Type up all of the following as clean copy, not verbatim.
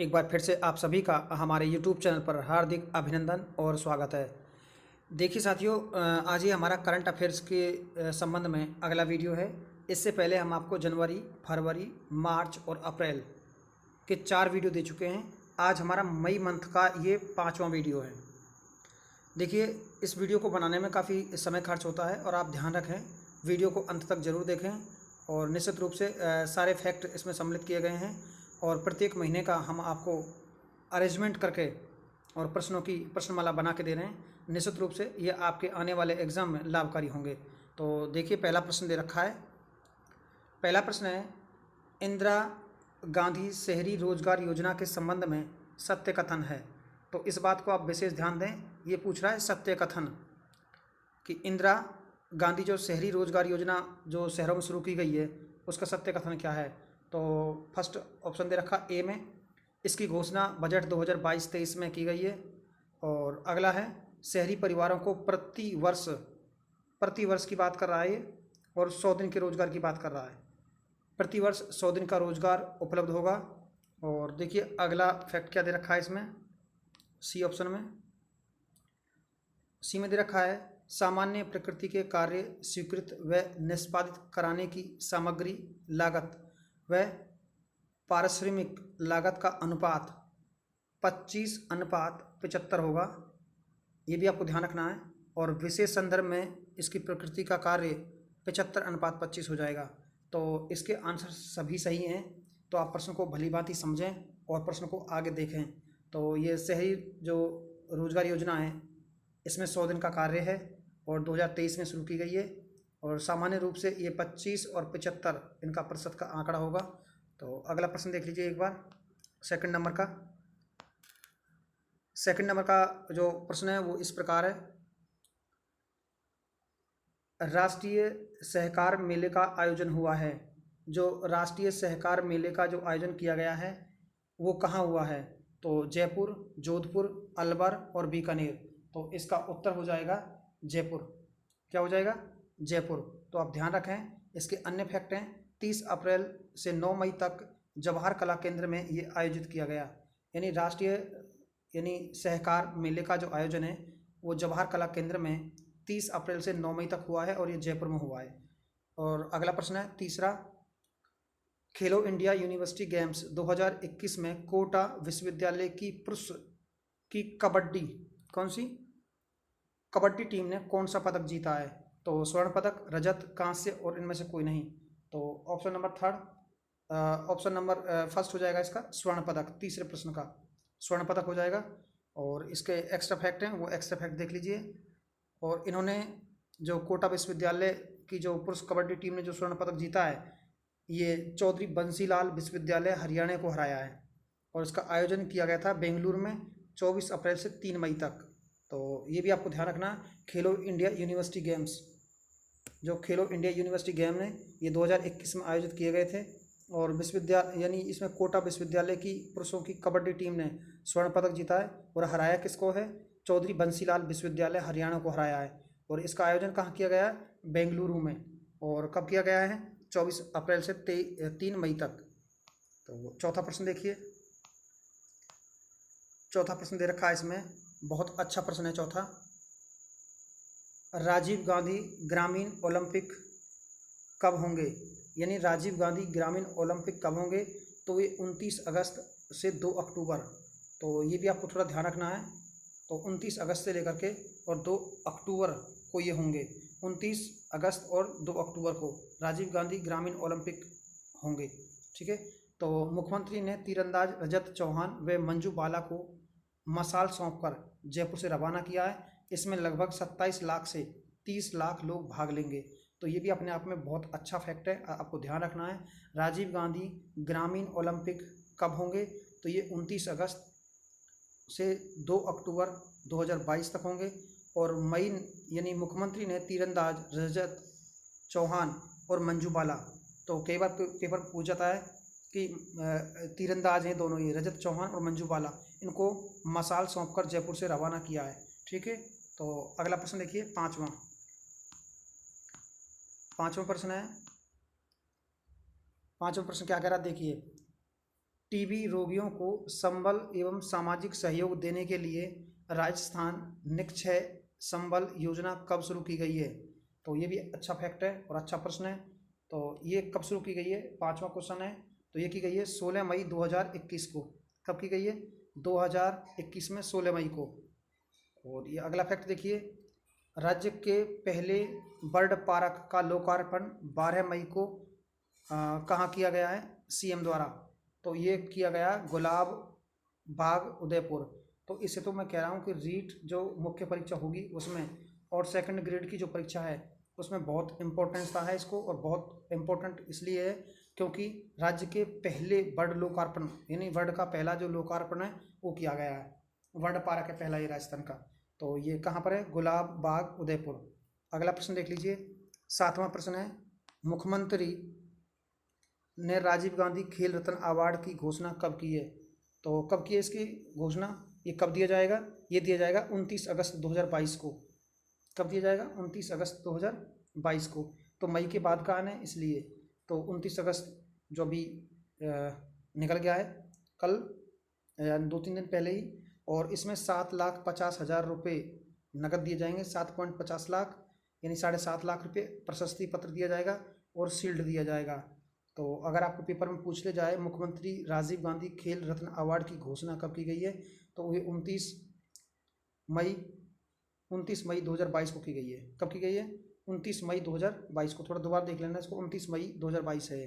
एक बार फिर से आप सभी का हमारे यूट्यूब चैनल पर हार्दिक अभिनंदन और स्वागत है। देखिए साथियों, आज ही हमारा करंट अफेयर्स के संबंध में अगला वीडियो है। इससे पहले हम आपको जनवरी, फरवरी, मार्च और अप्रैल के 4 वीडियो दे चुके हैं। आज हमारा मई मंथ का ये 5वां वीडियो है। देखिए, इस वीडियो को बनाने में काफ़ी समय खर्च होता है और आप ध्यान रखें, वीडियो को अंत तक ज़रूर देखें और निश्चित रूप से सारे फैक्ट इसमें सम्मिलित किए गए हैं और प्रत्येक महीने का हम आपको अरेंजमेंट करके और प्रश्नों की प्रश्नमाला बना के दे रहे हैं। निश्चित रूप से ये आपके आने वाले एग्ज़ाम में लाभकारी होंगे। तो देखिए, पहला प्रश्न दे रखा है। पहला प्रश्न है, इंदिरा गांधी शहरी रोजगार योजना के संबंध में सत्य कथन है। तो इस बात को आप विशेष ध्यान दें। ये पूछ रहा है सत्य कथन कि इंदिरा गांधी जो शहरी रोजगार योजना जो शहरों में शुरू की गई है उसका सत्य कथन क्या है। तो फर्स्ट ऑप्शन दे रखा ए में, इसकी घोषणा बजट 2022-23 में की गई है। और अगला है, शहरी परिवारों को प्रति वर्ष की बात कर रहा है ये, और 100 दिन के रोजगार की बात कर रहा है। प्रति वर्ष 100 दिन का रोजगार उपलब्ध होगा। और देखिए अगला फैक्ट क्या दे रखा है इसमें, सी ऑप्शन में। सी में दे रखा है, सामान्य प्रकृति के कार्य स्वीकृत व निष्पादित कराने की सामग्री लागत व पारिश्रमिक लागत का अनुपात 25:75 होगा। ये भी आपको ध्यान रखना है। और विशेष संदर्भ में इसकी प्रकृति का कार्य 75:25 हो जाएगा। तो इसके आंसर सभी सही हैं। तो आप प्रश्न को भली भांति समझें और प्रश्न को आगे देखें। तो ये शहरी जो रोजगार योजना है इसमें 100 दिन का कार्य है और 2023 में शुरू की गई है। और सामान्य रूप से ये 25 और 75 इनका प्रतिशत का आंकड़ा होगा। तो अगला प्रश्न देख लीजिए एक बार, सेकंड नंबर का। सेकंड नंबर का जो प्रश्न है वो इस प्रकार है, राष्ट्रीय सहकार मेले का आयोजन हुआ है। जो राष्ट्रीय सहकार मेले का जो आयोजन किया गया है वो कहाँ हुआ है। तो जयपुर, जोधपुर, अलवर और बीकानेर। तो इसका उत्तर हो जाएगा जयपुर। क्या हो जाएगा? जयपुर। तो आप ध्यान रखें। इसके अन्य फैक्ट हैं, 30 अप्रैल से 9 मई तक जवाहर कला केंद्र में ये आयोजित किया गया। यानी सहकार मेले का जो आयोजन है वो जवाहर कला केंद्र में 30 अप्रैल से 9 मई तक हुआ है और ये जयपुर में हुआ है। और अगला प्रश्न है तीसरा, खेलो इंडिया यूनिवर्सिटी गेम्स 2021 में कोटा विश्वविद्यालय की पुरुष की कबड्डी टीम ने कौन सा पदक जीता है। तो स्वर्ण पदक, रजत, कांस्य और इनमें से कोई नहीं। तो ऑप्शन नंबर फर्स्ट हो जाएगा इसका स्वर्ण पदक। तीसरे प्रश्न का स्वर्ण पदक हो जाएगा। और इसके एक्स्ट्रा फैक्ट हैं वो एक्स्ट्रा फैक्ट देख लीजिए। और इन्होंने जो कोटा विश्वविद्यालय की जो पुरुष कबड्डी टीम ने जो स्वर्ण पदक जीता है ये चौधरी बंसीलाल विश्वविद्यालय हरियाणा को हराया है। और इसका आयोजन किया गया था बेंगलुरु में 24 अप्रैल से 3 मई तक। तो ये भी आपको ध्यान रखना। खेलो इंडिया यूनिवर्सिटी गेम्स, जो खेलो इंडिया यूनिवर्सिटी गेम ने ये 2021 में आयोजित किए गए थे। और विश्वविद्यालय यानी इसमें कोटा विश्वविद्यालय की पुरुषों की कबड्डी टीम ने स्वर्ण पदक जीता है और हराया किसको है? चौधरी बंसीलाल विश्वविद्यालय हरियाणा को हराया है। और इसका आयोजन कहाँ किया गया है? बेंगलुरु में। और कब किया गया है? 24 अप्रैल से 3 मई तक। तो चौथा प्रश्न देखिए। चौथा प्रश्न दे रखा है इसमें, बहुत अच्छा प्रश्न है चौथा। राजीव गांधी ग्रामीण ओलंपिक कब होंगे? यानी राजीव गांधी ग्रामीण ओलंपिक कब होंगे? तो ये 29 अगस्त से 2 अक्टूबर। तो ये भी आपको थोड़ा ध्यान रखना है। तो 29 अगस्त से लेकर के और 2 अक्टूबर को ये होंगे। 29 अगस्त और 2 अक्टूबर को राजीव गांधी ग्रामीण ओलंपिक होंगे। ठीक है। तो मुख्यमंत्री ने तीरंदाज रजत चौहान व मंजू बाला को मशाल सौंपकर जयपुर से रवाना किया है। इसमें लगभग 27 लाख से 30 लाख लोग भाग लेंगे। तो ये भी अपने आप में बहुत अच्छा फैक्ट है, आपको ध्यान रखना है। राजीव गांधी ग्रामीण ओलंपिक कब होंगे? तो ये 29 अगस्त से 2 अक्टूबर 2022 तक होंगे। और मई यानी मुख्यमंत्री ने तीरंदाज रजत चौहान और मंजू बाला, तो कई बार पेपर पूछ जाता है कि तीरंदाज हैं दोनों ये रजत चौहान और मंजू बाला, इनको मशाल सौंपकर जयपुर से रवाना किया है। ठीक है। तो अगला प्रश्न देखिए, पाँचवां प्रश्न है। पाँचवां प्रश्न क्या कह रहा है देखिए, टीबी रोगियों को संबल एवं सामाजिक सहयोग देने के लिए राजस्थान निक्षय संबल योजना कब शुरू की गई है? तो ये भी अच्छा फैक्ट है और अच्छा प्रश्न है। तो ये कब शुरू की गई है? पांचवा क्वेश्चन है। तो ये की गई है 16 मई 2021 को। कब की गई है? 2021 में 16 मई को। और ये अगला फैक्ट देखिए, राज्य के पहले बर्ड पार्क का लोकार्पण 12 मई को कहाँ किया गया है? सीएम द्वारा। तो ये किया गया गुलाब बाग उदयपुर। तो इससे तो मैं कह रहा हूँ कि रीट जो मुख्य परीक्षा होगी उसमें और सेकंड ग्रेड की जो परीक्षा है उसमें बहुत इम्पोर्टेंस है इसको, और बहुत इम्पोर्टेंट इसलिए है क्योंकि राज्य के पहले बर्ड लोकार्पण यानी बर्ड का पहला जो लोकार्पण है वो किया गया है। बर्ड पार्क है पहला ये राजस्थान का। तो ये कहाँ पर है? गुलाब बाग उदयपुर। अगला प्रश्न देख लीजिए, 7वां प्रश्न है, मुख्यमंत्री ने राजीव गांधी खेल रत्न अवार्ड की घोषणा कब की है? तो कब की है इसकी घोषणा? ये कब दिया जाएगा? ये दिया जाएगा 29 अगस्त 2022 को। कब दिया जाएगा? 29 अगस्त 2022 को। तो मई के बाद का आना है इसलिए। तो 29 अगस्त जो अभी निकल गया है कल, 2-3 दिन पहले ही। और इसमें 7,50,000 रुपये नकद दिए जाएंगे, 7.50 लाख यानी 7.5 लाख रुपये प्रशस्ति पत्र दिया जाएगा और शील्ड दिया जाएगा। तो अगर आपको पेपर में पूछ ले जाए मुख्यमंत्री राजीव गांधी खेल रत्न अवार्ड की घोषणा कब की गई है, तो वो 29 मई 2022 को की गई है। कब की गई है? 29 मई 2022 को। थोड़ा दोबारा देख लेना इसको, 29 मई 2022 है।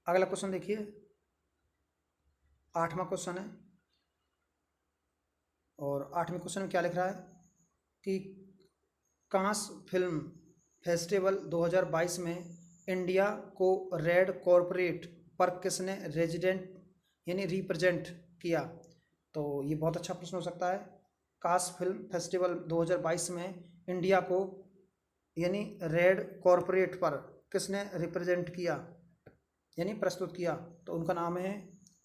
अगला क्वेश्चन देखिए, 8वां क्वेश्चन है। और 8वें क्वेश्चन में क्या लिख रहा है कि कांस फिल्म फेस्टिवल 2022 में इंडिया को रेड कॉर्पोरेट पर किसने रेजिडेंट यानी रिप्रेजेंट किया? तो ये बहुत अच्छा प्रश्न हो सकता है। कांस फिल्म फेस्टिवल 2022 में इंडिया को यानी रेड कॉर्पोरेट पर किसने रिप्रेजेंट किया यानी प्रस्तुत किया? तो उनका नाम है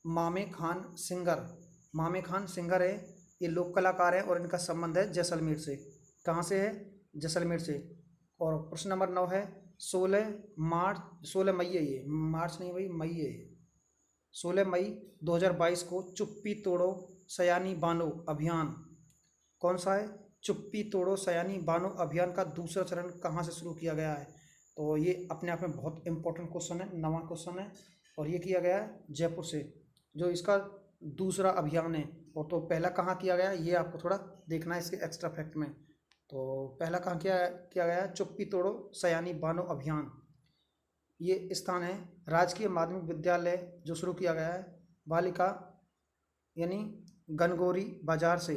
मामे खान सिंगर। मामे खान सिंगर है, ये लोक कलाकार है और इनका संबंध है जैसलमेर से। कहाँ से है? जैसलमेर से। और प्रश्न नंबर 9 है, 16 मई है, ये मार्च नहीं भाई, मई है। 16 मई 2022 को चुप्पी तोड़ो सयानी बानो अभियान कौन सा है? चुप्पी तोड़ो सयानी बानो अभियान का दूसरा चरण कहाँ से शुरू किया गया है? तो ये अपने आप में बहुत इंपॉर्टेंट क्वेश्चन है, 9वां क्वेश्चन है। और ये किया गया है जयपुर से, जो इसका दूसरा अभियान है। और तो पहला कहाँ किया गया ये आपको थोड़ा देखना है इसके एक्स्ट्रा फैक्ट में। तो पहला कहाँ किया गया है? चुप्पी तोड़ो सयानी बानो अभियान। ये स्थान है राजकीय माध्यमिक विद्यालय जो शुरू किया गया है बालिका यानी गनगोरी बाजार से।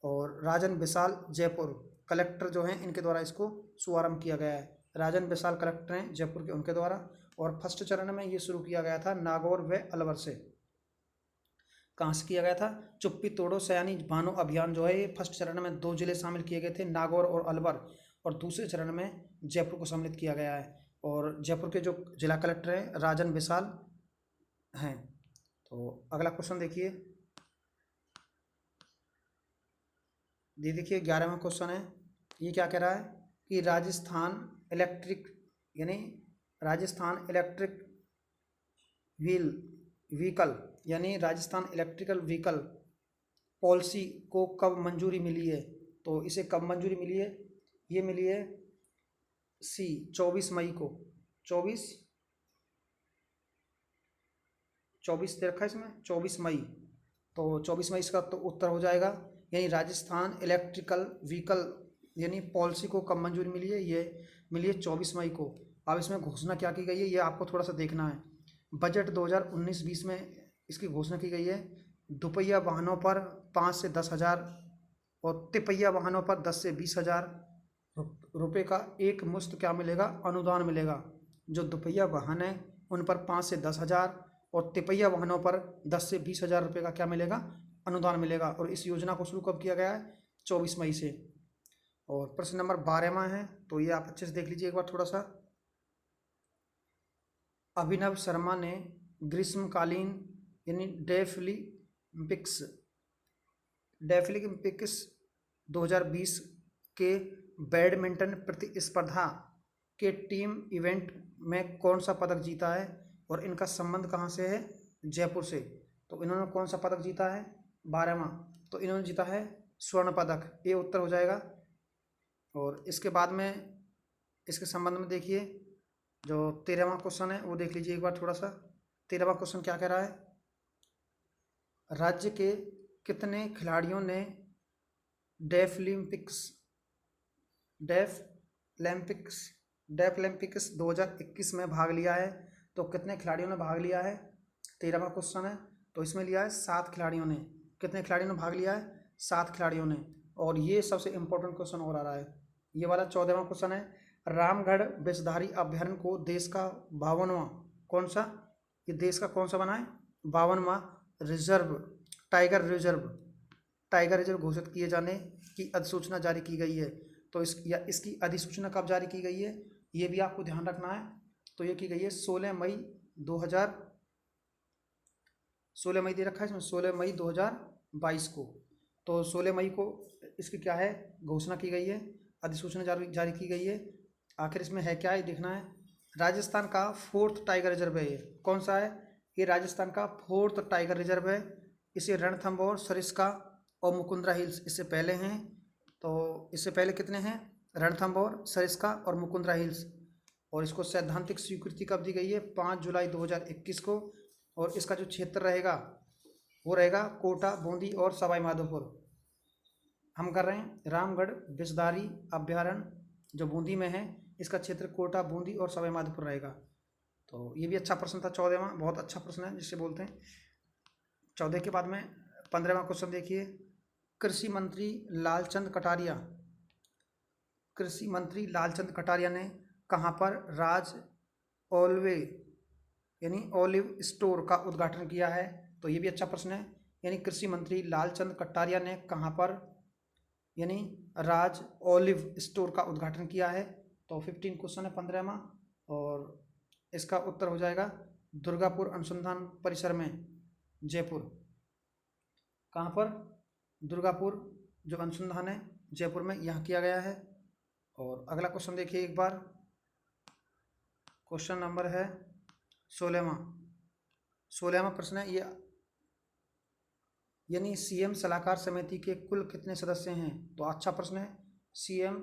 और राजन विशाल जयपुर कलेक्टर जो हैं इनके द्वारा इसको शुभारंभ किया गया है। राजन विशाल कलेक्टर हैं जयपुर के, उनके द्वारा। और फर्स्ट चरण में ये शुरू किया गया था नागौर व अलवर से। कहाँ से किया गया था? चुप्पी तोड़ो सयानी बानो अभियान जो है ये फर्स्ट चरण में 2 जिले शामिल किए गए थे, नागौर और अलवर। और दूसरे चरण में जयपुर को सम्मिलित किया गया है। और जयपुर के जो जिला कलेक्टर हैं राजन विशाल हैं। तो अगला क्वेश्चन देखिए, देखिए 11वां क्वेश्चन है। ये क्या कह रहा है कि राजस्थान इलेक्ट्रिक व्हीकल यानी राजस्थान इलेक्ट्रिकल व्हीकल पॉलिसी को कब मंजूरी मिली है? तो इसे कब मंजूरी मिली है? ये मिली है 24 मई को। 24 दे रखा है इसमें, 24 मई। तो 24 मई इसका तो उत्तर हो जाएगा। यानी राजस्थान इलेक्ट्रिकल व्हीकल यानी पॉलिसी को कब मंजूरी मिली है? ये मिली है 24 मई को। अब इसमें घोषणा क्या की गई है ये आपको थोड़ा सा देखना है। बजट 2019-20 में इसकी घोषणा की गई है। दुपहिया वाहनों पर 5 से 10 हज़ार और तिपहिया वाहनों पर 10 से 20 हज़ार रुपये का एक मुश्त क्या मिलेगा? अनुदान मिलेगा। जो दुपहिया वाहन है उन पर 5 से 10 हज़ार और तिपहिया वाहनों पर 10 से 20 हज़ार रुपये का क्या मिलेगा? अनुदान मिलेगा। और इस योजना को शुरू कब किया गया है? 24 मई से। और प्रश्न नंबर 12वां है, तो ये आप अच्छे से देख लीजिए एक बार थोड़ा सा। अभिनव शर्मा ने ग्रीष्मकालीन यानी डेफलिम्पिक्स 2020 के बैडमिंटन प्रतिस्पर्धा के टीम इवेंट में कौन सा पदक जीता है? और इनका संबंध कहाँ से है? जयपुर से। तो इन्होंने कौन सा पदक जीता है? 12वां। तो इन्होंने जीता है स्वर्ण पदक, ये उत्तर हो जाएगा। और इसके बाद में इसके संबंध में देखिए जो 13वां क्वेश्चन है वो देख लीजिए एक बार थोड़ा सा। 13वां क्वेश्चन क्या कह रहा है? राज्य के कितने खिलाड़ियों ने डेफलिम्पिक्स डेफलिम्पिक्स डेफलिम्पिक्स 2021 में भाग लिया है? तो कितने खिलाड़ियों ने भाग लिया है? 13वां क्वेश्चन है। तो इसमें लिया है 7 खिलाड़ियों ने। कितने खिलाड़ियों ने भाग लिया है? 7 खिलाड़ियों ने। और ये सबसे इम्पोर्टेंट क्वेश्चन और आ रहा है, ये वाला 14वां क्वेश्चन है। रामगढ़ विषधारी अभ्यारण्य को देश का 52वां कौन सा, ये देश का कौन सा बना है? 52वां रिजर्व टाइगर रिजर्व घोषित किए जाने की अधिसूचना जारी की गई है। तो इसकी अधिसूचना कब जारी की गई है, ये भी आपको ध्यान रखना है। तो ये की गई है 16 मई दे रखा है इसमें, 16 मई 2022 को। तो 16 मई को इसकी क्या है, घोषणा की गई है, अधिसूचना जारी की गई है। आखिर इसमें है क्या, ये देखना है। राजस्थान का 4th टाइगर रिजर्व है ये। कौन सा है? ये राजस्थान का 4th टाइगर रिजर्व है। इसे रणथंभौर, सरिस्का और मुकुंदरा हिल्स इससे पहले हैं। तो इससे पहले कितने हैं? रणथंभौर, सरिस्का और मुकुंदरा हिल्स। और इसको सैद्धांतिक स्वीकृति कब दी गई है? 5 जुलाई 2021 को। और इसका जो क्षेत्र रहेगा वो रहेगा कोटा, बूंदी और सवाई माधोपुर। हम कर रहे हैं रामगढ़ विषधारी अभ्यारण्य जो बूंदी में है, इसका क्षेत्र कोटा, बूंदी और सवाई माधोपुर रहेगा। तो ये भी अच्छा प्रश्न था 14वां, बहुत अच्छा प्रश्न है जिससे बोलते हैं। 14 के बाद में 15वां क्वेश्चन देखिए। कृषि मंत्री लालचंद कटारिया ने कहाँ पर राज ओलिव स्टोर का उद्घाटन किया है? तो ये भी अच्छा प्रश्न है। यानी कृषि मंत्री लालचंद कटारिया ने कहाँ पर यानी राज ओलिव स्टोर का उद्घाटन किया है? तो 15 क्वेश्चन है 15वां। और इसका उत्तर हो जाएगा दुर्गापुर अनुसंधान परिसर में, जयपुर। कहाँ पर? दुर्गापुर जो अनुसंधान है जयपुर में, यहाँ किया गया है। और अगला क्वेश्चन देखिए एक बार। क्वेश्चन नंबर है 16वां प्रश्न है ये। यानी सीएम सलाहकार समिति के कुल कितने सदस्य हैं? तो अच्छा प्रश्न है। सीएम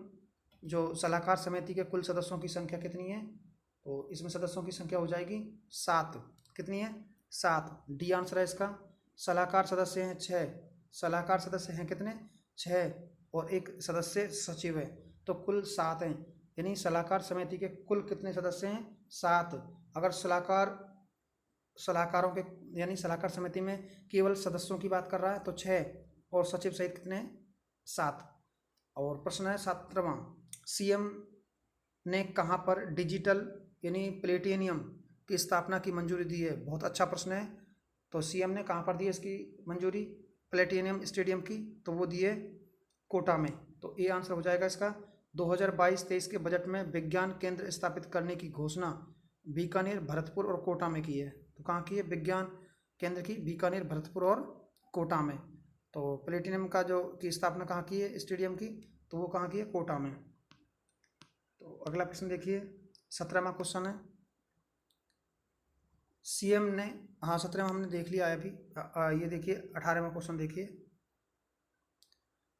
जो सलाहकार समिति के कुल सदस्यों की संख्या कितनी है? तो इसमें सदस्यों की संख्या हो जाएगी 7। कितनी है? 7। डी आंसर है इसका। सलाहकार सदस्य हैं 6। सलाहकार सदस्य हैं कितने? 6। और एक सदस्य सचिव है, तो कुल 7 हैं। यानी सलाहकार समिति के कुल कितने सदस्य हैं? 7। अगर सलाहकारों के यानी सलाहकार समिति में केवल सदस्यों की बात कर रहा है तो 6, और सचिव सहित कितने हैं? 7। और प्रश्न है 17वां। सीएम ने कहाँ पर डिजिटल यानी प्लेटिनियम की स्थापना की मंजूरी दी है? बहुत अच्छा प्रश्न है। तो सीएम ने कहाँ पर दी है इसकी मंजूरी, प्लेटिनियम स्टेडियम की? तो वो दी है कोटा में। तो ए आंसर हो जाएगा इसका। 2022-23 के बजट में विज्ञान केंद्र स्थापित करने की घोषणा बीकानेर, भरतपुर और कोटा में की है। तो कहाँ की है विज्ञान केंद्र की? बीकानेर, भरतपुर और कोटा में। तो प्लेटिनियम का जो की स्थापना कहाँ की है स्टेडियम की? तो वो कहाँ की है? कोटा में। तो अगला प्रश्न देखिए 17वां क्वेश्चन है। सीएम ने, हाँ 17वां हमने देख लिया है अभी। ये देखिए 18वां क्वेश्चन देखिए।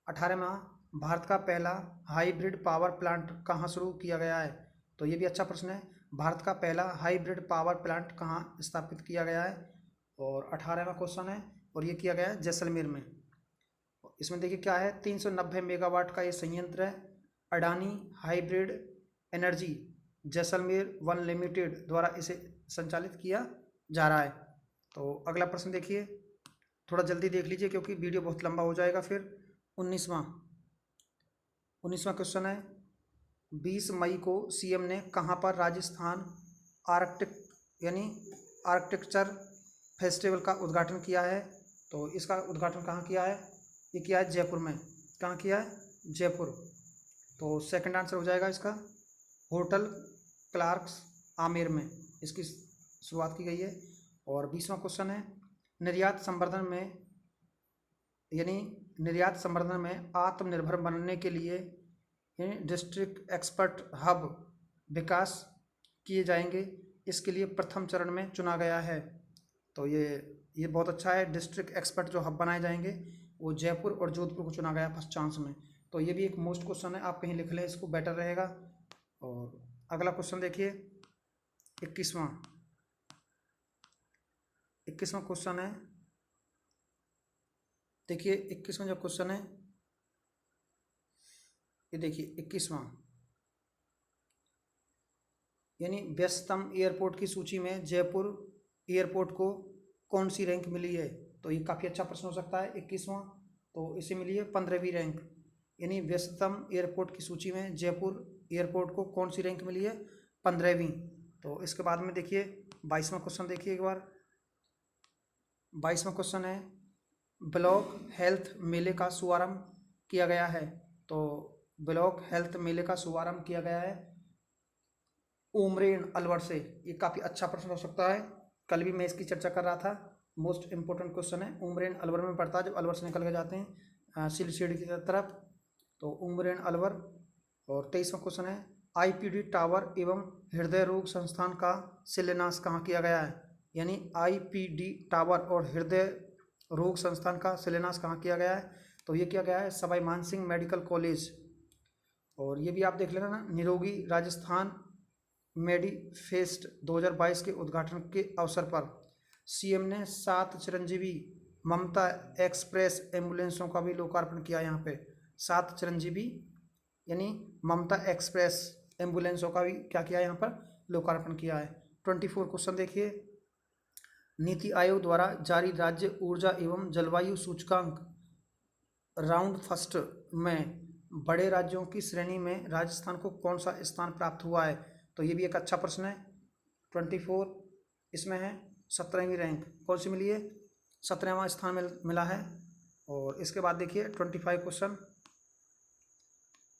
18वां, भारत का पहला हाइब्रिड पावर प्लांट कहाँ शुरू किया गया है? तो ये भी अच्छा प्रश्न है। भारत का पहला हाइब्रिड पावर प्लांट कहाँ स्थापित किया गया है? और 18वां क्वेश्चन है, और ये किया गया है जैसलमेर में। इसमें देखिए क्या है, 390 मेगावाट का ये संयंत्र है। Adani hybrid energy Jaisalmer one limited द्वारा इसे संचालित किया जा रहा है। तो अगला प्रश्न देखिए, थोड़ा जल्दी देख लीजिए क्योंकि वीडियो बहुत लंबा हो जाएगा फिर। 19वां क्वेश्चन है। 20 मई को सीएम ने कहाँ पर राजस्थान आर्किटेक्चर फेस्टिवल का उद्घाटन किया है? तो इसका उद्घाटन कहाँ किया है? ये किया है जयपुर में। कहाँ किया है? जयपुर। तो सेकंड आंसर हो जाएगा इसका, होटल क्लार्क्स आमेर में इसकी शुरुआत की गई है। और 20वां क्वेश्चन है, निर्यात संवर्धन में आत्मनिर्भर बनने के लिए डिस्ट्रिक्ट एक्सपर्ट हब विकास किए जाएंगे। इसके लिए प्रथम चरण में चुना गया है। तो ये बहुत अच्छा है। डिस्ट्रिक्ट एक्सपर्ट जो हब बनाए जाएंगे वो जयपुर और जोधपुर को चुना गया फर्स्ट चांस में। तो ये भी एक मोस्ट क्वेश्चन है, आप कहीं लिख लें इसको, बेटर रहेगा। और अगला क्वेश्चन देखिए, 21वां क्वेश्चन है। देखिए 21वां जो क्वेश्चन है, ये देखिए 21वां, यानी व्यस्ततम एयरपोर्ट की सूची में जयपुर एयरपोर्ट को कौन सी रैंक मिली है। तो ये काफ़ी अच्छा प्रश्न हो सकता है। 21वां, तो इसे मिली है 15वीं रैंक। यानी व्यस्ततम एयरपोर्ट की सूची में जयपुर एयरपोर्ट को कौन सी रैंक मिली है, 15वीं। तो इसके बाद में देखिए 22वां क्वेश्चन देखिए एक बार। 22वां क्वेश्चन है, ब्लॉक हेल्थ मेले का शुभारंभ किया गया है। तो ब्लॉक हेल्थ मेले का शुभारंभ किया गया है उमरेन अलवर से। ये काफ़ी अच्छा प्रश्न हो सकता है, कल भी मैं इसकी चर्चा कर रहा था। मोस्ट इंपॉर्टेंट क्वेश्चन है। उमरेन अलवर में पड़ता है, जब अलवर से निकल के जाते हैं सिलचेड़ की तरफ, तो उमरेन अलवर। और 23वां क्वेश्चन है, आईपीडी टावर एवं हृदय रोग संस्थान का शिलान्यास कहाँ किया गया है। यानी आईपीडी टावर और हृदय रोग संस्थान का शिलान्यास कहाँ किया गया है। तो ये किया गया है सवाई मानसिंह मेडिकल कॉलेज। और ये भी आप देख लेना ना, निरोगी राजस्थान मेडीफेस्ट 2022 के उद्घाटन के अवसर पर सीएम ने 7 चिरंजीवी ममता एक्सप्रेस एम्बुलेंसों का भी लोकार्पण किया। यहाँ पे 7 चिरंजीवी यानी ममता एक्सप्रेस एम्बुलेंसों का भी क्या किया, यहाँ पर लोकार्पण किया है। 24 क्वेश्चन देखिए, नीति आयोग द्वारा जारी राज्य ऊर्जा एवं जलवायु सूचकांक राउंड फर्स्ट में बड़े राज्यों की श्रेणी में राजस्थान को कौन सा स्थान प्राप्त हुआ है। तो ये भी एक अच्छा प्रश्न है। 24 इसमें है 17वीं रैंक कौन सी मिली है, 17वां स्थान मिला है। और इसके बाद देखिए 25 क्वेश्चन,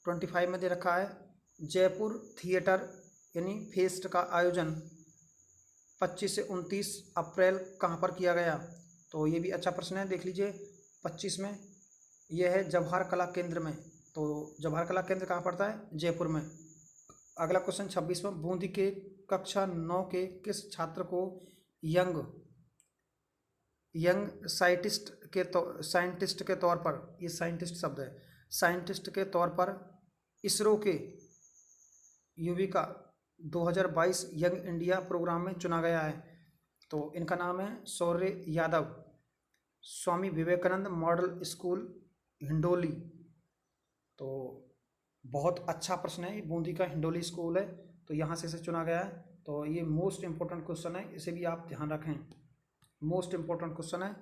25 में दे रखा है, जयपुर थिएटर यानी फेस्ट का आयोजन 25 से 29 अप्रैल कहाँ पर किया गया। तो ये भी अच्छा प्रश्न है, देख लीजिए। 25 में यह है जवाहर कला केंद्र में। तो जवाहर कला केंद्र कहाँ पड़ता है, जयपुर में। अगला क्वेश्चन 26 में, बूंदी के कक्षा 9 के किस छात्र को यंग साइंटिस्ट के तौर पर, ये साइंटिस्ट शब्द है, साइंटिस्ट के तौर पर इसरो के युविका 2022 यंग इंडिया प्रोग्राम में चुना गया है। तो इनका नाम है शौर्य यादव, स्वामी विवेकानंद मॉडल स्कूल हिंडोली। तो बहुत अच्छा प्रश्न है, बूंदी का हिंडोली स्कूल है, तो यहाँ से इसे चुना गया है। तो ये मोस्ट इंपॉर्टेंट क्वेश्चन है, इसे भी आप ध्यान रखें, मोस्ट इंपॉर्टेंट क्वेश्चन है।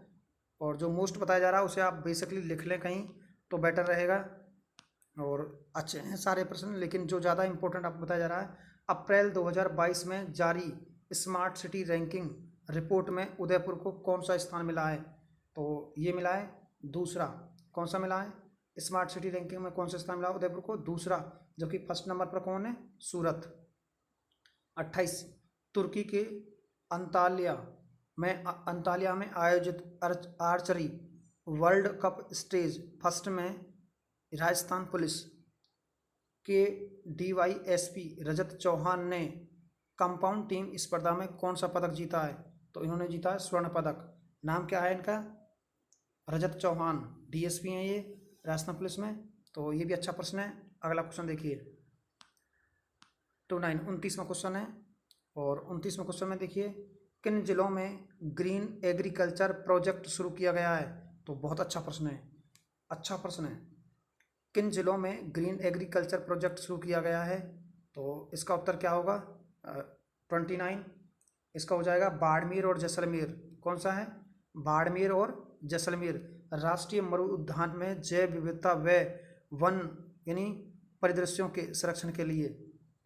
और जो मोस्ट बताया जा रहा है उसे आप बेसिकली लिख लें कहीं, तो बेटर रहेगा। और अच्छे हैं सारे प्रश्न, लेकिन जो ज़्यादा इंपॉर्टेंट आपको बताया जा रहा है, अप्रैल 2022 में जारी स्मार्ट सिटी रैंकिंग रिपोर्ट में उदयपुर को कौन सा स्थान मिला है। तो ये मिला है दूसरा। कौन सा मिला है, स्मार्ट सिटी रैंकिंग में कौन सा स्थान मिला उदयपुर को, दूसरा। जबकि फर्स्ट नंबर पर कौन है, सूरत। 28, तुर्की के अंतालिया में आयोजित archery world cup stage first में राजस्थान पुलिस के डीवाईएसपी रजत चौहान ने कंपाउंड टीम स्पर्धा में कौन सा पदक जीता है। तो इन्होंने जीता है स्वर्ण पदक। नाम क्या है इनका, रजत चौहान, डीएसपी हैं ये राजस्थान पुलिस में। तो ये भी अच्छा प्रश्न है। अगला क्वेश्चन देखिए 29वां क्वेश्चन है। और 29वें क्वेश्चन में देखिए, किन जिलों में ग्रीन एग्रीकल्चर प्रोजेक्ट शुरू किया गया है। तो बहुत अच्छा प्रश्न है, अच्छा प्रश्न है। किन जिलों में ग्रीन एग्रीकल्चर प्रोजेक्ट शुरू किया गया है। तो इसका उत्तर क्या होगा, 29 इसका हो जाएगा बाड़मेर और जैसलमेर। कौन सा है, बाड़मेर और जैसलमेर। राष्ट्रीय मरु उद्यान में जैव विविधता व वन यानी परिदृश्यों के संरक्षण के लिए।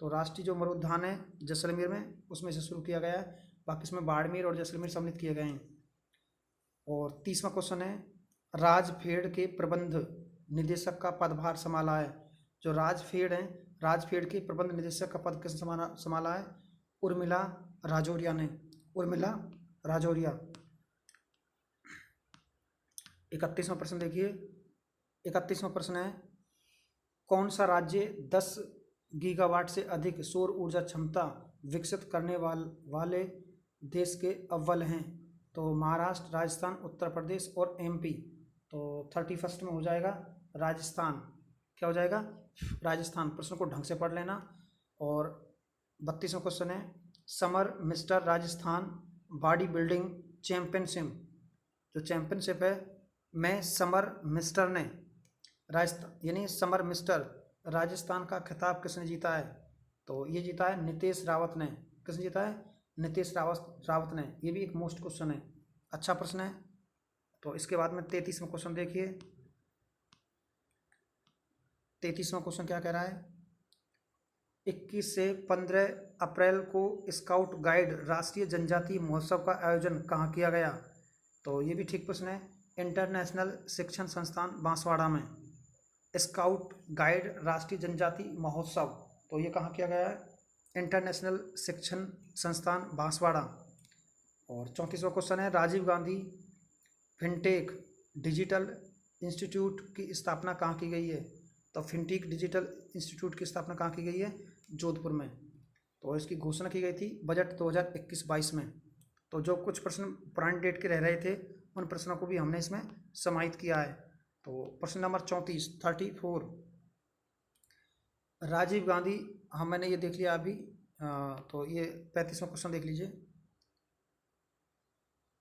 तो राष्ट्रीय जो मरु उद्यान है जैसलमेर में, उसमें से शुरू किया गया है। बाकी इसमें बाड़मेर और जैसलमेर सम्मिलित किए गए हैं। और 30वां क्वेश्चन है, राजफेड के प्रबंध निदेशक का पदभार संभाला है। जो राजफेड है, राजफेड के प्रबंध निदेशक का पद किसने संभाला है, उर्मिला राजौरिया ने, उर्मिला राजौरिया। 31वां प्रश्न देखिए, 31वां प्रश्न है, कौन सा राज्य 10 गीगावाट से अधिक सौर ऊर्जा क्षमता विकसित करने वाले देश के अव्वल हैं? तो महाराष्ट्र, राजस्थान, उत्तर प्रदेश और एमपी। तो 31 में हो जाएगा राजस्थान। क्या हो जाएगा? राजस्थान। प्रश्न को ढंग से पढ़ लेना। और 32वां क्वेश्चन है, summer mister Rajasthan body building championship, जो चैंपियनशिप है में समर मिस्टर ने राजस्थान यानी समर मिस्टर राजस्थान का खिताब किसने जीता है? तो ये जीता है नितेश रावत ने। किसने जीता है? नितेश रावत ने। ये भी एक मोस्ट क्वेश्चन है, अच्छा प्रश्न है। तो इसके बाद में 33वां क्वेश्चन देखिए। 33वां क्वेश्चन क्या कह रहा है? 21 से 15 अप्रैल को स्काउट गाइड राष्ट्रीय जनजातीय महोत्सव का आयोजन कहाँ किया गया? तो ये भी ठीक प्रश्न है, इंटरनेशनल शिक्षण संस्थान बांसवाड़ा में। स्काउट गाइड राष्ट्रीय जनजातीय महोत्सव, तो ये कहाँ किया गया है? इंटरनेशनल शिक्षण संस्थान बांसवाड़ा। और 34वां क्वेश्चन है, Rajiv Gandhi fintech digital institute की स्थापना कहाँ की गई है? तो फिनटेक डिजिटल इंस्टीट्यूट की स्थापना कहाँ की गई है? जोधपुर में। तो इसकी घोषणा की गई थी बजट 2021-22 में। तो जो कुछ प्रश्न पुरानी डेट के रह रहे थे उन प्रश्नों को भी हमने इसमें समाहित किया है। तो प्रश्न नंबर 34 राजीव गांधी, हम मैंने ये देख लिया अभी। तो ये 35वां क्वेश्चन देख लीजिए।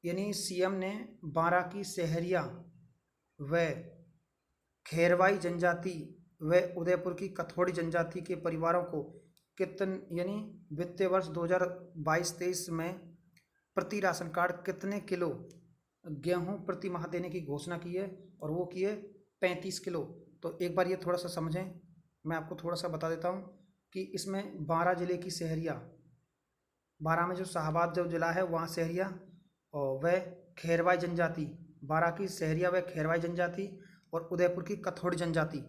यानी सीएम ने बारां की सहरिया व खेरवाई जनजाति व उदयपुर की कथोड़ी जनजाति के परिवारों को यानी वित्तीय वर्ष 2022-23 में प्रति राशन कार्ड कितने किलो गेहूं प्रति माह देने की घोषणा की है? और वो की है 35 किलो। तो एक बार ये थोड़ा सा समझें, मैं आपको थोड़ा सा बता देता हूँ कि इसमें बारां जिले की सहरिया, बारां में जो शाहबाद जो जिला है वहाँ सहरिया, और वह खेरवाई जनजाति, बारां की सहरिया व खेरवाई जनजाति और उदयपुर की कथोड़ी जनजाति।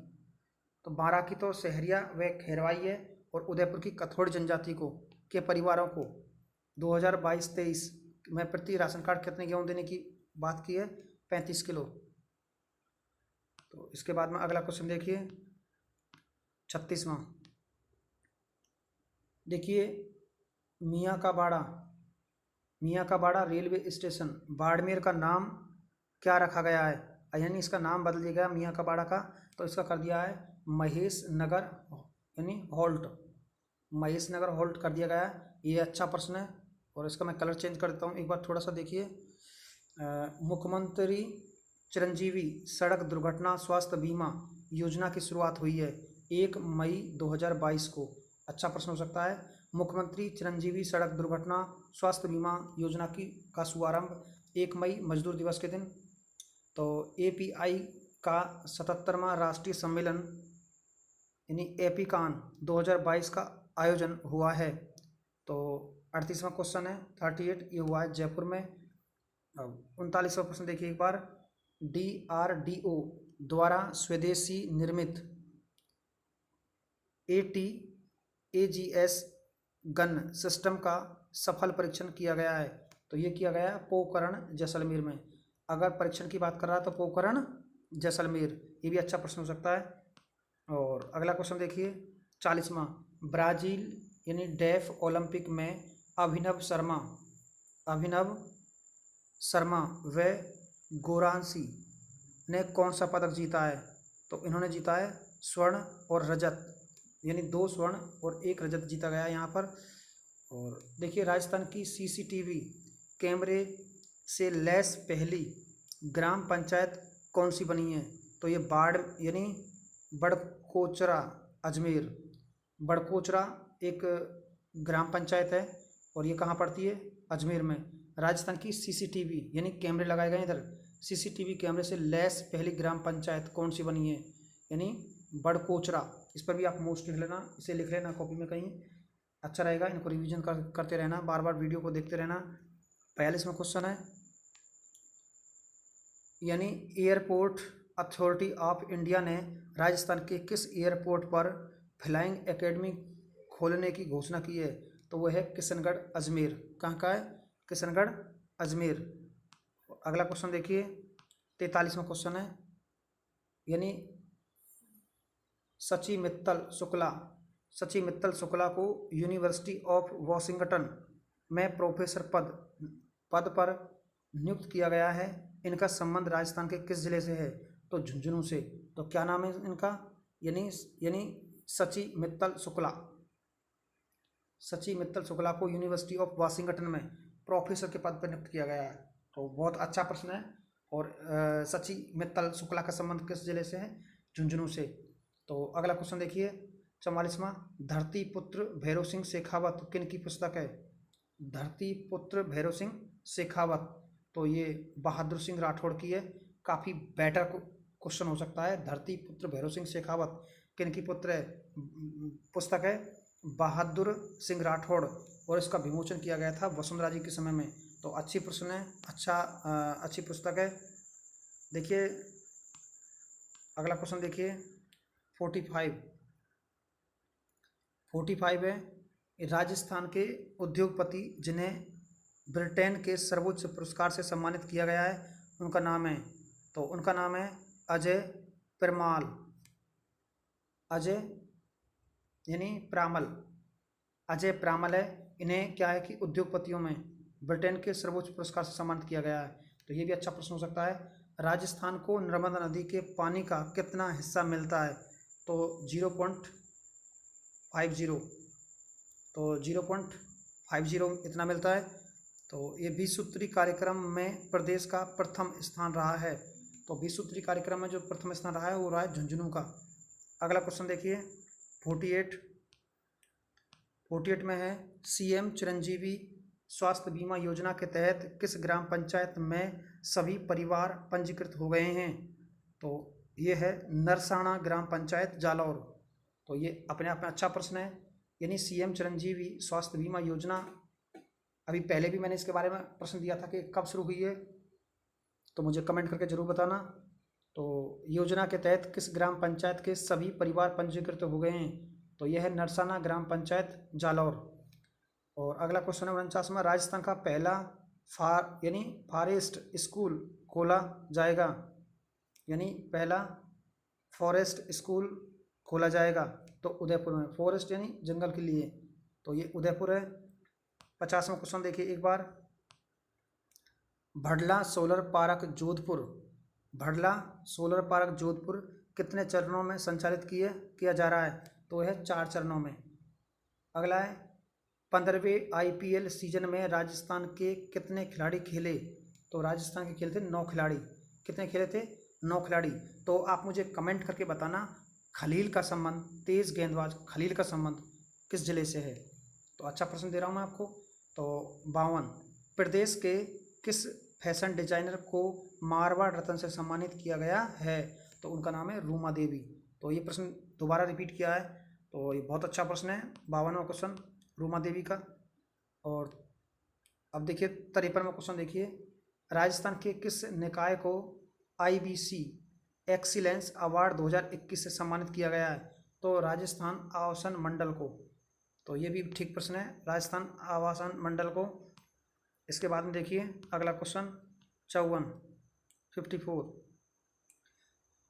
तो बारां की तो सहरिया व खेरवाई है और उदयपुर की कथोड़ी जनजाति को के परिवारों को 2022-23 में प्रति राशन कार्ड कितने गेहूँ देने की बात की है? 35 किलो। तो इसके बाद में अगला क्वेश्चन देखिए 36वां। देखिए मियाँ का बाड़ा रेलवे स्टेशन बाड़मेर का नाम क्या रखा गया है? यानी इसका नाम बदल दिया गया मियाँ का बाड़ा का, तो इसका कर दिया है महेश नगर यानी हॉल्ट, महेश नगर हॉल्ट कर दिया गया है। ये अच्छा प्रश्न है और इसका मैं कलर चेंज कर देता हूँ। एक बार थोड़ा सा देखिए। मुख्यमंत्री चिरंजीवी सड़क दुर्घटना स्वास्थ्य बीमा योजना की शुरुआत हुई है 1 मई 2022 को। अच्छा प्रश्न हो सकता है। मुख्यमंत्री चिरंजीवी सड़क दुर्घटना स्वास्थ्य बीमा योजना का शुभारंभ 1 मई मजदूर दिवस के दिन। तो एपीआई का 77वां राष्ट्रीय सम्मेलन यानी एपीकान 2022 का आयोजन हुआ है। तो 38वां क्वेश्चन है 38, ये हुआ है जयपुर में। अब 39वां प्रश्न देखिए एक बार। DRDO द्वारा स्वदेशी निर्मित ATAGS गन सिस्टम का सफल परीक्षण किया गया है। तो ये किया गया है पोखरण जैसलमेर में। अगर परीक्षण की बात कर रहा है तो पोखरण जैसलमेर, ये भी अच्छा प्रश्न हो सकता है। और अगला क्वेश्चन देखिए 40वां। ब्राज़ील यानी डेफ ओलंपिक में अभिनव शर्मा व गोरांसी ने कौन सा पदक जीता है? तो इन्होंने जीता है स्वर्ण और रजत, यानी 2 स्वर्ण और 1 रजत जीता गया है यहाँ पर। और देखिए राजस्थान की CCTV कैमरे से लैस पहली ग्राम पंचायत कौन सी बनी है? तो ये बाढ़ यानी बड़कोचरा अजमेर। बड़कोचरा एक ग्राम पंचायत है और ये कहाँ पड़ती है? अजमेर में। राजस्थान की CCTV यानी कैमरे लगाए गए इधर, CCTV कैमरे से लैस पहली ग्राम पंचायत कौन सी बनी है? यानी बड़कोचरा। इस पर भी आप मोस्ट लिख लेना, इसे लिख लेना कॉपी में कहीं, अच्छा रहेगा। इनको रिवीजन करते रहना, बार बार वीडियो को देखते रहना। 42वां क्वेश्चन है यानी एयरपोर्ट अथॉरिटी ऑफ इंडिया ने राजस्थान के किस एयरपोर्ट पर फ्लाइंग एकेडमी खोलने की घोषणा की है? तो वह है किशनगढ़ अजमेर। कहाँ का है? किशनगढ़ अजमेर। अगला क्वेश्चन देखिए 43वां क्वेश्चन है यानी सची मित्तल शुक्ला सची मित्तल शुक्ला को यूनिवर्सिटी ऑफ वॉशिंगटन में प्रोफेसर पद पर नियुक्त किया गया है। इनका संबंध राजस्थान के किस जिले से है? तो झुंझुनू से। तो क्या नाम है इनका? यानी सची मित्तल शुक्ला। सची मित्तल शुक्ला को यूनिवर्सिटी ऑफ वाशिंगटन में प्रोफेसर के पद पर नियुक्त किया गया है। तो बहुत अच्छा प्रश्न है। और सची मित्तल शुक्ला का संबंध किस जिले से है? झुंझुनू से। तो अगला क्वेश्चन देखिए 44वां, धरती पुत्र भैरव सिंह शेखावत किन की पुस्तक है? धरती पुत्र भैरव सिंह शेखावत, तो ये बहादुर सिंह राठौड़ की है। काफ़ी बेटर क्वेश्चन हो सकता है। धरती पुत्र भैरव सिंह शेखावत किन की पुत्र है? पुस्तक है बहादुर सिंह राठौड़, और इसका विमोचन किया गया था वसुंधरा जी के समय में। तो अच्छी प्रश्न है, अच्छी पुस्तक है। देखिए अगला क्वेश्चन देखिए 45 है, राजस्थान के उद्योगपति जिन्हें ब्रिटेन के सर्वोच्च पुरस्कार से सम्मानित किया गया है उनका नाम है? तो उनका नाम है अजय परमाल। अजय यानी प्रामल, अजय प्रामल है। इन्हें क्या है कि उद्योगपतियों में ब्रिटेन के सर्वोच्च पुरस्कार से सम्मानित किया गया है। तो ये भी अच्छा प्रश्न हो सकता है। राजस्थान को नर्मदा नदी के पानी का कितना हिस्सा मिलता है? तो 0.50। तो 0.50 इतना मिलता है। तो ये 20 सूत्री कार्यक्रम में प्रदेश का प्रथम स्थान रहा है। तो 20 सूत्री कार्यक्रम में जो प्रथम स्थान रहा है वो रहा है झुंझुनू का। अगला क्वेश्चन देखिए 48 में है, सीएम चिरंजीवी स्वास्थ्य बीमा योजना के तहत किस ग्राम पंचायत में सभी परिवार पंजीकृत हो गए हैं? तो ये है नरसाणा ग्राम पंचायत जालौर। तो ये अपने आप में अच्छा प्रश्न है। यानी सीएम चिरंजीवी स्वास्थ्य बीमा योजना, अभी पहले भी मैंने इसके बारे में प्रश्न दिया था कि कब शुरू हुई है, तो मुझे कमेंट करके ज़रूर बताना। तो योजना के तहत किस ग्राम पंचायत के सभी परिवार पंजीकृत हो गए हैं? तो यह है नरसाना ग्राम पंचायत जालौर। और अगला क्वेश्चन है 49वां, राजस्थान का पहला फॉरेस्ट स्कूल खोला जाएगा, यानी पहला फॉरेस्ट स्कूल खोला जाएगा तो उदयपुर में। फॉरेस्ट यानी जंगल के लिए, तो ये उदयपुर है। 50वां क्वेश्चन देखिए एक बार, भडला सोलर पार्क जोधपुर कितने चरणों में संचालित किया जा रहा है? तो यह 4 चरणों में। अगला है 15वें आईपीएल सीजन में राजस्थान के कितने खिलाड़ी खेले? तो राजस्थान के खेले थे 9 खिलाड़ी। कितने खेले थे? 9 खिलाड़ी। तो आप मुझे कमेंट करके बताना खलील का संबंध, तेज गेंदबाज खलील का संबंध किस जिले से है? तो अच्छा प्रश्न दे रहा हूँ मैं आपको। तो 52, प्रदेश के किस फैशन डिजाइनर को मारवाड़ रत्न से सम्मानित किया गया है? तो उनका नाम है रूमा देवी। तो ये प्रश्न दोबारा रिपीट किया है, तो ये बहुत अच्छा प्रश्न है 52वां क्वेश्चन रूमा देवी का। और अब देखिए 53वां क्वेश्चन देखिए, राजस्थान के किस निकाय को आईबीसी एक्सीलेंस अवार्ड 2021 से सम्मानित किया गया है? तो राजस्थान आवासन मंडल को। तो ये भी ठीक प्रश्न है, राजस्थान आवासन मंडल को। इसके बाद में देखिए अगला क्वेश्चन 54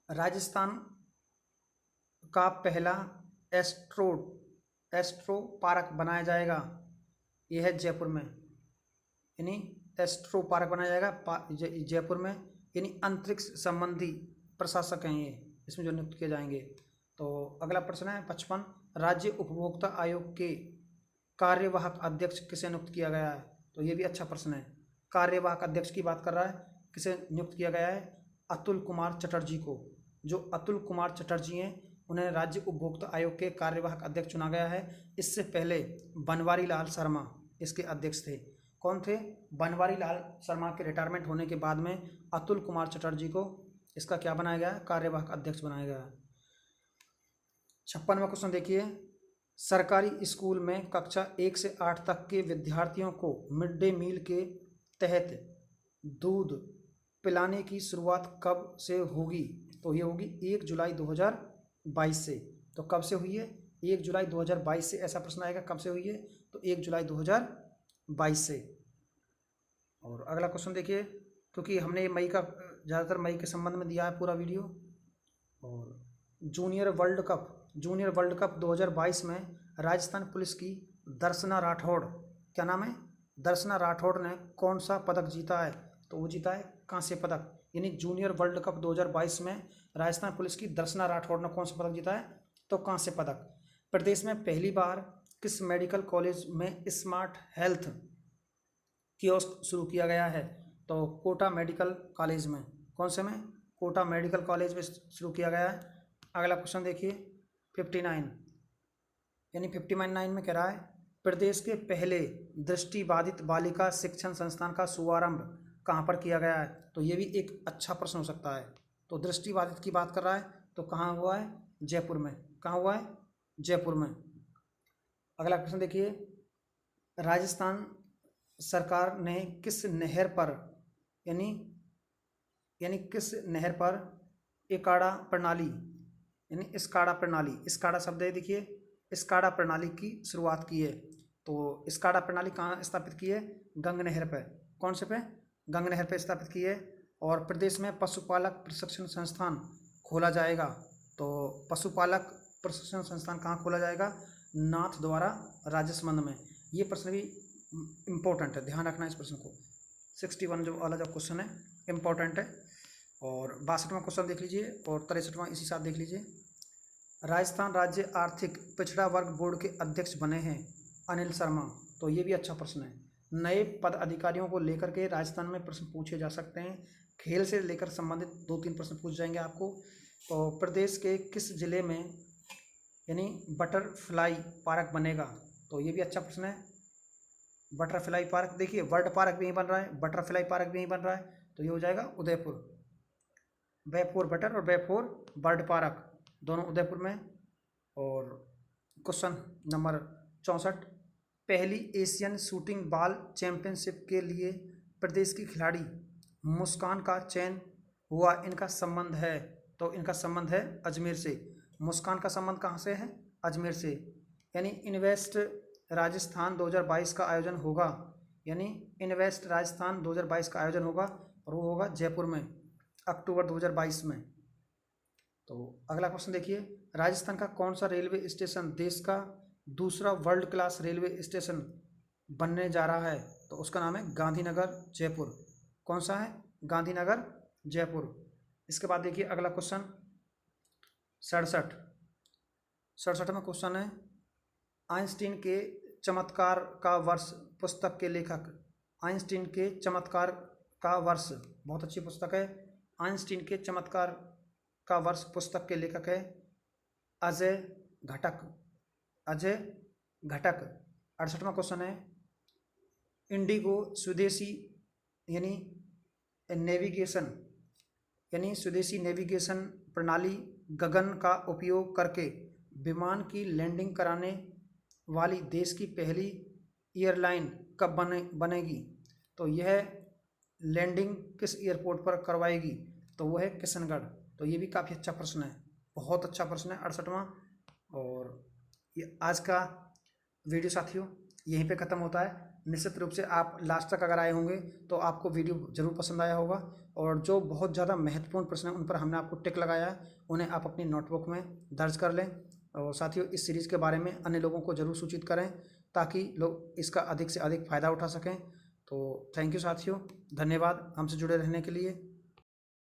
राजस्थान का पहला एस्ट्रो पार्क बनाया जाएगा, यह है जयपुर में। यानी एस्ट्रो पार्क बनाया जाएगा जयपुर में, यानी अंतरिक्ष संबंधी प्रशासक हैं ये इसमें जो नियुक्त किए जाएंगे। तो अगला प्रश्न है 55, राज्य उपभोक्ता आयोग के कार्यवाहक अध्यक्ष किसे नियुक्त किया गया है? तो ये भी अच्छा प्रश्न है। कार्यवाहक अध्यक्ष की बात कर रहा है, किसे नियुक्त किया गया है? अतुल कुमार चटर्जी को। जो अतुल कुमार चटर्जी हैं उन्हें राज्य उपभोक्ता आयोग के कार्यवाहक अध्यक्ष चुना गया है। इससे पहले बनवारी लाल शर्मा इसके अध्यक्ष थे। कौन थे? बनवारी लाल शर्मा के रिटायरमेंट होने के बाद में अतुल कुमार चटर्जी को इसका क्या बनाया गया? कार्यवाहक अध्यक्ष बनाया गया। 56वां क्वेश्चन देखिए, सरकारी स्कूल में कक्षा 1 से 8 तक के विद्यार्थियों को मिड डे मील के तहत दूध पिलाने की शुरुआत कब से होगी? तो ये होगी 1 जुलाई 2022 से। तो कब से हुई है? 1 जुलाई 2022 से। ऐसा प्रश्न आएगा कब से हुई है? तो 1 जुलाई 2022 से। और अगला क्वेश्चन देखिए, क्योंकि हमने ये मई का ज़्यादातर मई के संबंध में दिया है पूरा वीडियो। और junior world cup junior world cup 2022 में राजस्थान पुलिस की दर्शना राठौड़, क्या नाम है, दर्शना राठौड़ ने कौन सा पदक जीता है? तो वो जीता है कांस्य पदक। यानी जूनियर वर्ल्ड कप 2022 में राजस्थान पुलिस की दर्शना राठौड़ ने कौन सा पदक जीता है? तो कांस्य पदक। प्रदेश में पहली बार किस मेडिकल कॉलेज में स्मार्ट हेल्थ कियोस्क शुरू किया गया है? तो कोटा मेडिकल कॉलेज में। कौन से में? कोटा मेडिकल कॉलेज में शुरू किया गया है। अगला क्वेश्चन देखिए 59, यानी 59 में कह रहा है प्रदेश के पहले दृष्टिबाधित बालिका शिक्षण संस्थान का शुभारंभ कहाँ पर किया गया है? तो ये भी एक अच्छा प्रश्न हो सकता है। तो दृष्टिबाधित की बात कर रहा है तो कहाँ हुआ है? जयपुर में। कहाँ हुआ है? जयपुर में। अगला प्रश्न देखिए, राजस्थान सरकार ने किस नहर पर यानी किस नहर पर एकाड़ा प्रणाली यानी स्काडा प्रणाली, स्काडा शब्द है देखिए, स्काडा प्रणाली की शुरुआत की है? तो स्काडा प्रणाली कहाँ स्थापित की है? गंग नहर पे। कौन से पे? गंग नहर पे स्थापित की है। और प्रदेश में पशुपालक प्रशिक्षण संस्थान खोला जाएगा। तो पशुपालक प्रशिक्षण संस्थान कहाँ खोला जाएगा? नाथ द्वारा राजसमंद में। ये प्रश्न भी इम्पोर्टेंट है, ध्यान रखना इस प्रश्न को। 61 जो वाला जो क्वेश्चन है इम्पोर्टेंट है। और 62वां क्वेश्चन देख लीजिए और 63वां इसी साथ देख लीजिए। राजस्थान राज्य आर्थिक पिछड़ा वर्ग बोर्ड के अध्यक्ष बने हैं अनिल शर्मा। तो ये भी अच्छा प्रश्न है। नए पद अधिकारियों को लेकर के राजस्थान में प्रश्न पूछे जा सकते हैं। खेल से लेकर संबंधित 2-3 प्रश्न पूछ जाएंगे आपको। तो प्रदेश के किस जिले में यानी बटरफ्लाई पार्क बनेगा? तो ये भी अच्छा प्रश्न है। बटरफ्लाई पार्क देखिए, वर्ल्ड पार्क भी यहीं बन रहा है, बटरफ्लाई पार्क भी यहीं बन रहा है, तो ये हो जाएगा उदयपुर। वे4 बटर और वे4 बर्ड पार्क दोनों उदयपुर में। और क्वेश्चन नंबर 64, पहली एशियन शूटिंग बॉल चैंपियनशिप के लिए प्रदेश की खिलाड़ी मुस्कान का चयन हुआ, इनका संबंध है? तो इनका संबंध है अजमेर से। मुस्कान का संबंध कहाँ से है? अजमेर से। यानी इन्वेस्ट राजस्थान 2022 का आयोजन होगा, यानी इन्वेस्ट राजस्थान 2022 का आयोजन होगा और वो होगा जयपुर में अक्टूबर 2022 में। तो अगला क्वेश्चन देखिए, राजस्थान का कौन सा रेलवे स्टेशन देश का दूसरा वर्ल्ड क्लास रेलवे स्टेशन बनने जा रहा है? तो उसका नाम है गांधीनगर जयपुर। कौन सा है? गांधीनगर जयपुर। इसके बाद देखिए अगला क्वेश्चन 67वां क्वेश्चन है, आइंस्टीन के चमत्कार का वर्ष पुस्तक के लेखक। आइंस्टीन के चमत्कार का वर्ष, बहुत अच्छी पुस्तक है। आइंस्टीन के चमत्कार का वर्ष पुस्तक के लेखक है अजय घटक। अजय घटक। 68वां क्वेश्चन है, इंडिगो स्वदेशी स्वदेशी नेविगेशन प्रणाली गगन का उपयोग करके विमान की लैंडिंग कराने वाली देश की पहली एयरलाइन कब बनेगी? तो यह लैंडिंग किस एयरपोर्ट पर करवाएगी? तो वो है किशनगढ़। तो ये भी काफ़ी अच्छा प्रश्न है, बहुत अच्छा प्रश्न है 68वां। और ये आज का वीडियो साथियों यहीं पे ख़त्म होता है। निश्चित रूप से आप लास्ट तक अगर आए होंगे तो आपको वीडियो ज़रूर पसंद आया होगा। और जो बहुत ज़्यादा महत्वपूर्ण प्रश्न हैं उन पर हमने आपको टिक लगाया है, उन्हें आप अपनी नोटबुक में दर्ज कर लें। और साथियों इस सीरीज़ के बारे में अन्य लोगों को ज़रूर सूचित करें ताकि लोग इसका अधिक से अधिक फ़ायदा उठा सकें। तो थैंक यू साथियों, धन्यवाद हमसे जुड़े रहने के लिए।